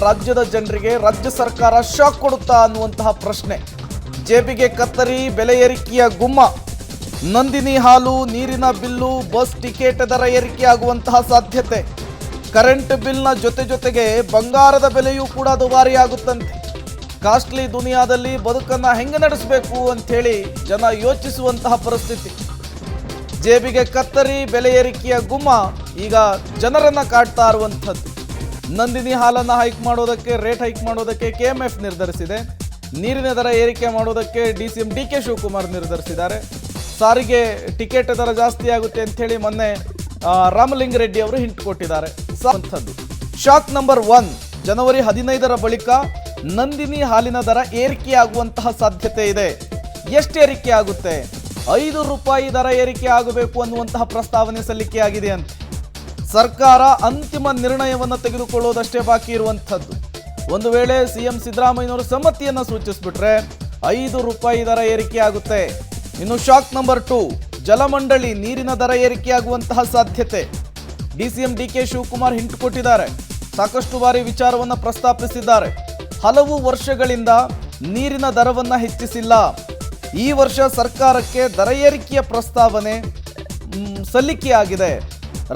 ರಾಜ್ಯದ ಜನರಿಗೆ ರಾಜ್ಯ ಸರ್ಕಾರ ಶಾಕ್ ಕೊಡುತ್ತಾ ಅನ್ನುವಂತಹ ಪ್ರಶ್ನೆ. ಜೇಬಿಗೆ ಕತ್ತರಿ, ಬೆಲೆ ಏರಿಕೆಯ ಗುಮ್ಮ. ನಂದಿನಿ ಹಾಲು, ನೀರಿನ ಬಿಲ್ಲು, ಬಸ್ ಟಿಕೆಟ್ ದರ ಏರಿಕೆ ಆಗುವಂತಹ ಸಾಧ್ಯತೆ. ಕರೆಂಟ್ ಬಿಲ್ನ ಜೊತೆಗೆ ಬಂಗಾರದ ಬೆಲೆಯೂ ಕೂಡ ದುಬಾರಿಯಾಗುತ್ತಂತೆ. ಕಾಸ್ಟ್ಲಿ ದುನಿಯಾದಲ್ಲಿ ಬದುಕನ್ನು ಹೆಂಗೆ ನಡೆಸಬೇಕು ಅಂಥೇಳಿ ಜನ ಯೋಚಿಸುವಂತಹ ಪರಿಸ್ಥಿತಿ. ಜೇಬಿಗೆ ಕತ್ತರಿ, ಬೆಲೆ ಏರಿಕೆಯ ಗುಮ್ಮ ಈಗ ಜನರನ್ನ ಕಾಡ್ತಾ ಇರುವಂಥದ್ದು. ನಂದಿನಿ ಹಾಲನ್ನು ರೇಟ್ ಹೈಕ್ ಮಾಡೋದಕ್ಕೆ KMF ನಿರ್ಧರಿಸಿದೆ. ನೀರಿನ ದರ ಏರಿಕೆ ಮಾಡೋದಕ್ಕೆ DCM DK ಶಿವಕುಮಾರ್ ನಿರ್ಧರಿಸಿದ್ದಾರೆ. ಸಾರಿಗೆ ಟಿಕೆಟ್ ದರ ಜಾಸ್ತಿ ಆಗುತ್ತೆ ಅಂಥೇಳಿ ಮೊನ್ನೆ ರಾಮಲಿಂಗ ರೆಡ್ಡಿ ಅವರು ಹಿಂಟ್ ಕೊಟ್ಟಿದ್ದಾರೆ. ಶಾಕ್ ನಂಬರ್ 1, ಜನವರಿ 15ರ ಬಳಿಕ ನಂದಿನಿ ಹಾಲಿನ ದರ ಏರಿಕೆಯಾಗುವಂತಹ ಸಾಧ್ಯತೆ ಇದೆ. ಎಷ್ಟು ಏರಿಕೆ ಆಗುತ್ತೆ? 5 ರೂಪಾಯಿ ದರ ಏರಿಕೆ ಆಗಬೇಕು ಅನ್ನುವಂತಹ ಪ್ರಸ್ತಾವನೆ ಸಲ್ಲಿಕೆಯಾಗಿದೆ ಅಂತ. ಸರ್ಕಾರ ಅಂತಿಮ ನಿರ್ಣಯವನ್ನು ತೆಗೆದುಕೊಳ್ಳೋದಷ್ಟೇ ಬಾಕಿ ಇರುವಂಥದ್ದು. ಒಂದು ವೇಳೆ CM ಸಿದ್ದರಾಮಯ್ಯನವರು ಸಮ್ಮತಿಯನ್ನು ಸೂಚಿಸಿಬಿಟ್ರೆ 5 ರೂಪಾಯಿ ದರ ಏರಿಕೆ ಆಗುತ್ತೆ. ಇನ್ನು ಶಾಕ್ ನಂಬರ್ 2, ಜಲಮಂಡಳಿ ನೀರಿನ ದರ ಏರಿಕೆಯಾಗುವಂತಹ ಸಾಧ್ಯತೆ. DCM DK ಶಿವಕುಮಾರ್ ಹಿಂಟ್ ಕೊಟ್ಟಿದ್ದಾರೆ. ಸಾಕಷ್ಟು ಬಾರಿ ವಿಚಾರವನ್ನು ಪ್ರಸ್ತಾಪಿಸಿದ್ದಾರೆ. ಹಲವು ವರ್ಷಗಳಿಂದ ನೀರಿನ ದರವನ್ನು ಹೆಚ್ಚಿಸಿಲ್ಲ. ಈ ವರ್ಷ ಸರ್ಕಾರಕ್ಕೆ ದರ ಏರಿಕೆಯ ಪ್ರಸ್ತಾವನೆ ಸಲ್ಲಿಕೆಯಾಗಿದೆ.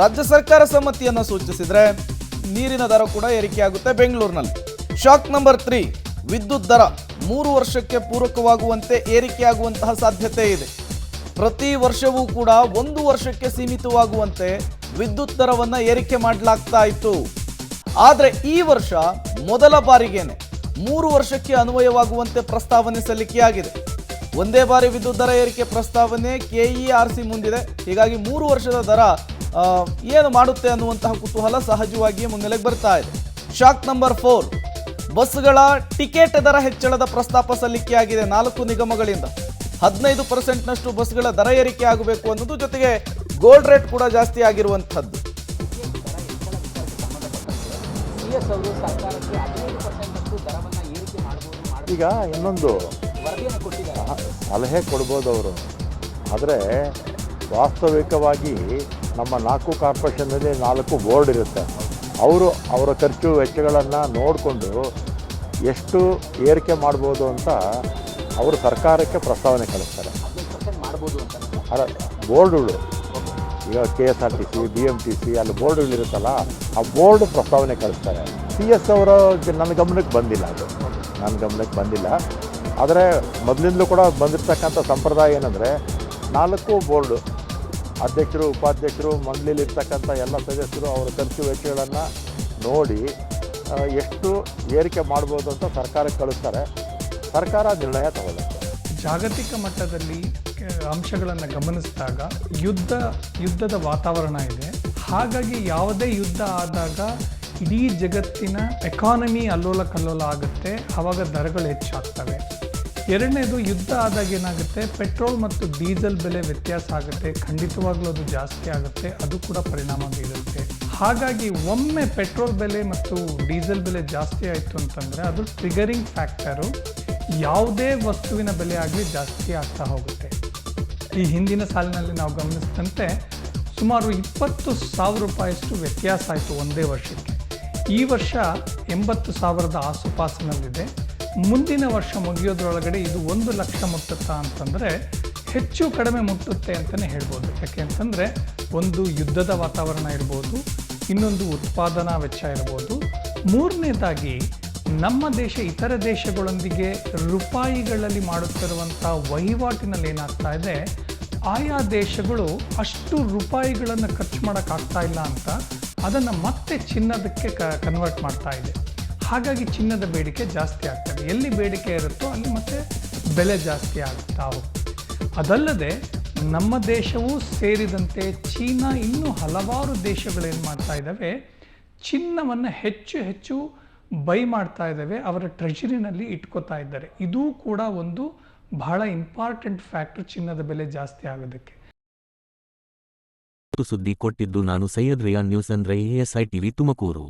ರಾಜ್ಯ ಸರ್ಕಾರ ಸಮ್ಮತಿಯನ್ನು ಸೂಚಿಸಿದರೆ ನೀರಿನ ದರ ಕೂಡ ಏರಿಕೆಯಾಗುತ್ತೆ ಬೆಂಗಳೂರಿನಲ್ಲಿ. ಶಾಕ್ ನಂಬರ್ 3, ವಿದ್ಯುತ್ ದರ 3 ವರ್ಷಕ್ಕೆ ಪೂರಕವಾಗುವಂತೆ ಏರಿಕೆಯಾಗುವಂತಹ ಸಾಧ್ಯತೆ ಇದೆ. ಪ್ರತಿ ವರ್ಷವೂ ಕೂಡ 1 ವರ್ಷಕ್ಕೆ ಸೀಮಿತವಾಗುವಂತೆ ವಿದ್ಯುತ್ ದರವನ್ನು ಏರಿಕೆ ಮಾಡಲಾಗ್ತಾ ಇತ್ತು. ಆದರೆ ಈ ವರ್ಷ ಮೊದಲ ಬಾರಿಗೇನೆ 3 ವರ್ಷಕ್ಕೆ ಅನ್ವಯವಾಗುವಂತೆ ಪ್ರಸ್ತಾವನೆ ಸಲ್ಲಿಕೆಯಾಗಿದೆ. ಒಂದೇ ಬಾರಿ ವಿದ್ಯುತ್ ದರ ಏರಿಕೆ ಪ್ರಸ್ತಾವನೆ KERC ಮುಂದಿದೆ. ಹೀಗಾಗಿ 3 ವರ್ಷದ ದರ ಏನು ಮಾಡುತ್ತೆ ಅನ್ನುವಂತಹ ಕುತೂಹಲ ಸಹಜವಾಗಿಯೇ ಮುನ್ನೆಲೆಗೆ ಬರ್ತಾ ಇದೆ. ಶಾಕ್ ನಂಬರ್ 4, ಬಸ್ಗಳ ಟಿಕೆಟ್ ದರ ಹೆಚ್ಚಳದ ಪ್ರಸ್ತಾಪ ಸಲ್ಲಿಕೆಯಾಗಿದೆ. 4 ನಿಗಮಗಳಿಂದ 15% ಬಸ್ಗಳ ದರ ಏರಿಕೆ ಆಗಬೇಕು ಅನ್ನೋದು, ಜೊತೆಗೆ ಗೋಲ್ಡ್ ರೇಟ್ ಕೂಡ ಜಾಸ್ತಿ ಆಗಿರುವಂಥದ್ದು. ಈಗ ಇನ್ನೊಂದು ಸಲಹೆ ಕೊಡ್ಬೋದು ಅವರು. ಆದರೆ ವಾಸ್ತವಿಕವಾಗಿ ನಮ್ಮ 4 ಕಾರ್ಪೊರೇಷನ್ನಲ್ಲಿ 4 ಬೋರ್ಡ್ ಇರುತ್ತೆ. ಅವರ ಖರ್ಚು ವೆಚ್ಚಗಳನ್ನು ನೋಡಿಕೊಂಡು ಎಷ್ಟು ಏರಿಕೆ ಮಾಡ್ಬೋದು ಅಂತ ಅವರು ಸರ್ಕಾರಕ್ಕೆ ಪ್ರಸ್ತಾವನೆ ಕಳಿಸ್ತಾರೆ. ಅಲ್ಲ, ಬೋರ್ಡುಗಳು ಈಗ KSRTC, BMTC ಅಲ್ಲಿ ಬೋರ್ಡುಗಳಿರುತ್ತಲ್ಲ, ಆ ಬೋರ್ಡ್ ಪ್ರಸ್ತಾವನೆ ಕಳಿಸ್ತಾರೆ. CS ಅವರ ನನ್ನ ಗಮನಕ್ಕೆ ಬಂದಿಲ್ಲ. ಆದರೆ ಮೊದಲಿಂದಲೂ ಕೂಡ ಬಂದಿರತಕ್ಕಂಥ ಸಂಪ್ರದಾಯ ಏನಂದರೆ 4 ಬೋರ್ಡು ಅಧ್ಯಕ್ಷರು, ಉಪಾಧ್ಯಕ್ಷರು, ಮಂಡಳಿಲಿರ್ತಕ್ಕಂಥ ಎಲ್ಲ ಸದಸ್ಯರು ಅವರ ಖರ್ಚು ವೆಚ್ಚಗಳನ್ನು ನೋಡಿ ಎಷ್ಟು ಏರಿಕೆ ಮಾಡ್ಬೋದು ಅಂತ ಸರ್ಕಾರಕ್ಕೆ ಕಳಿಸ್ತಾರೆ. ಸರ್ಕಾರ ನಿರ್ಣಯ ತಗೊಳ್ಳುತ್ತೆ. ಜಾಗತಿಕ ಮಟ್ಟದಲ್ಲಿ ಅಂಶಗಳನ್ನು ಗಮನಿಸಿದಾಗ ಯುದ್ಧದ ವಾತಾವರಣ ಇದೆ. ಹಾಗಾಗಿ ಯಾವುದೇ ಯುದ್ಧ ಆದಾಗ ಇಡೀ ಜಗತ್ತಿನ ಎಕಾನಮಿ ಅಲ್ಲೋಲ ಕಲ್ಲೋಲ ಆಗುತ್ತೆ. ಆವಾಗ ದರಗಳು ಹೆಚ್ಚಾಗ್ತವೆ. ಎರಡನೇದು, ಯುದ್ಧ ಆದಾಗ ಏನಾಗುತ್ತೆ, ಪೆಟ್ರೋಲ್ ಮತ್ತು ಡೀಸೆಲ್ ಬೆಲೆ ವ್ಯತ್ಯಾಸ ಆಗುತ್ತೆ. ಖಂಡಿತವಾಗ್ಲೂ ಅದು ಜಾಸ್ತಿ ಆಗುತ್ತೆ. ಅದು ಕೂಡ ಪರಿಣಾಮ ಬೀರುತ್ತೆ. ಹಾಗಾಗಿ ಒಮ್ಮೆ ಪೆಟ್ರೋಲ್ ಬೆಲೆ ಮತ್ತು ಡೀಸೆಲ್ ಬೆಲೆ ಜಾಸ್ತಿ ಆಯಿತು ಅಂತಂದರೆ ಅದು ಟ್ರಿಗರಿಂಗ್ ಫ್ಯಾಕ್ಟರು. ಯಾವುದೇ ವಸ್ತುವಿನ ಬೆಲೆ ಆಗಲಿ ಜಾಸ್ತಿ ಆಗ್ತಾ ಹೋಗುತ್ತೆ. ಈ ಹಿಂದಿನ ಸಾಲಿನಲ್ಲಿ ನಾವು ಗಮನಿಸಿದಂತೆ ಸುಮಾರು 20,000 ರೂಪಾಯಿಯಷ್ಟು ವ್ಯತ್ಯಾಸ ಆಯಿತು ಒಂದೇ ವರ್ಷಕ್ಕೆ. ಈ ವರ್ಷ 80,000ದ ಆಸುಪಾಸಿನಲ್ಲಿದೆ. ಮುಂದಿನ ವರ್ಷ ಮುಗಿಯೋದ್ರೊಳಗಡೆ ಇದು 1 ಲಕ್ಷ ಮುಟ್ಟುತ್ತಾ ಅಂತಂದರೆ ಹೆಚ್ಚು ಕಡಿಮೆ ಮುಟ್ಟುತ್ತೆ ಅಂತಲೇ ಹೇಳ್ಬೋದು. ಯಾಕೆ ಅಂತಂದರೆ ಒಂದು ಯುದ್ಧದ ವಾತಾವರಣ ಇರ್ಬೋದು, ಇನ್ನೊಂದು ಉತ್ಪಾದನಾ ವೆಚ್ಚ ಇರ್ಬೋದು. ಮೂರನೇದಾಗಿ ನಮ್ಮ ದೇಶ ಇತರ ದೇಶಗಳೊಂದಿಗೆ ರೂಪಾಯಿಗಳಲ್ಲಿ ಮಾಡುತ್ತಿರುವಂಥ ವಹಿವಾಟಿನಲ್ಲಿ ಏನಾಗ್ತಾ ಇದೆ, ಆಯಾ ದೇಶಗಳು ಅಷ್ಟು ರೂಪಾಯಿಗಳನ್ನು ಖರ್ಚು ಮಾಡೋಕ್ಕಾಗ್ತಾ ಇಲ್ಲ ಅಂತ ಅದನ್ನು ಮತ್ತೆ ಚಿನ್ನದಕ್ಕೆ ಕನ್ವರ್ಟ್ ಮಾಡ್ತಾ ಇದೆ. ಹಾಗಾಗಿ ಚಿನ್ನದ ಬೇಡಿಕೆ ಜಾಸ್ತಿ ಆಗ್ತದೆ. ಎಲ್ಲಿ ಬೇಡಿಕೆ ಇರುತ್ತೋ ಅಲ್ಲಿ ಮತ್ತೆ ಬೆಲೆ ಜಾಸ್ತಿ ಆಗ್ತಾ ಹೋಗುತ್ತೆ. ಅದಲ್ಲದೆ ನಮ್ಮ ದೇಶವೂ ಸೇರಿದಂತೆ ಚೀನಾ ಇನ್ನೂ ಹಲವಾರು ದೇಶಗಳೇನು ಮಾಡ್ತಾ ಇದ್ದಾವೆ, ಚಿನ್ನವನ್ನು ಹೆಚ್ಚು ಬೈ ಮಾಡ್ತಾ ಇದ್ದಾವೆ. ಅವರ ಟ್ರೆಜರಿನಲ್ಲಿ ಇಟ್ಕೋತಾ ಇದ್ದಾರೆ. ಇದೂ ಕೂಡ ಒಂದು ಬಹಳ ಇಂಪಾರ್ಟೆಂಟ್ ಫ್ಯಾಕ್ಟರ್ ಚಿನ್ನದ ಬೆಲೆ ಜಾಸ್ತಿ ಆಗೋದಕ್ಕೆ. ಸುದ್ದಿ ಕೊಟ್ಟಿದ್ದು ನಾನು ಸೈಯದ್ ರಿಯಾನ್ ನ್ಯೂಸ್ ಅಂದ್ರೆ ASI TV ತುಮಕೂರು.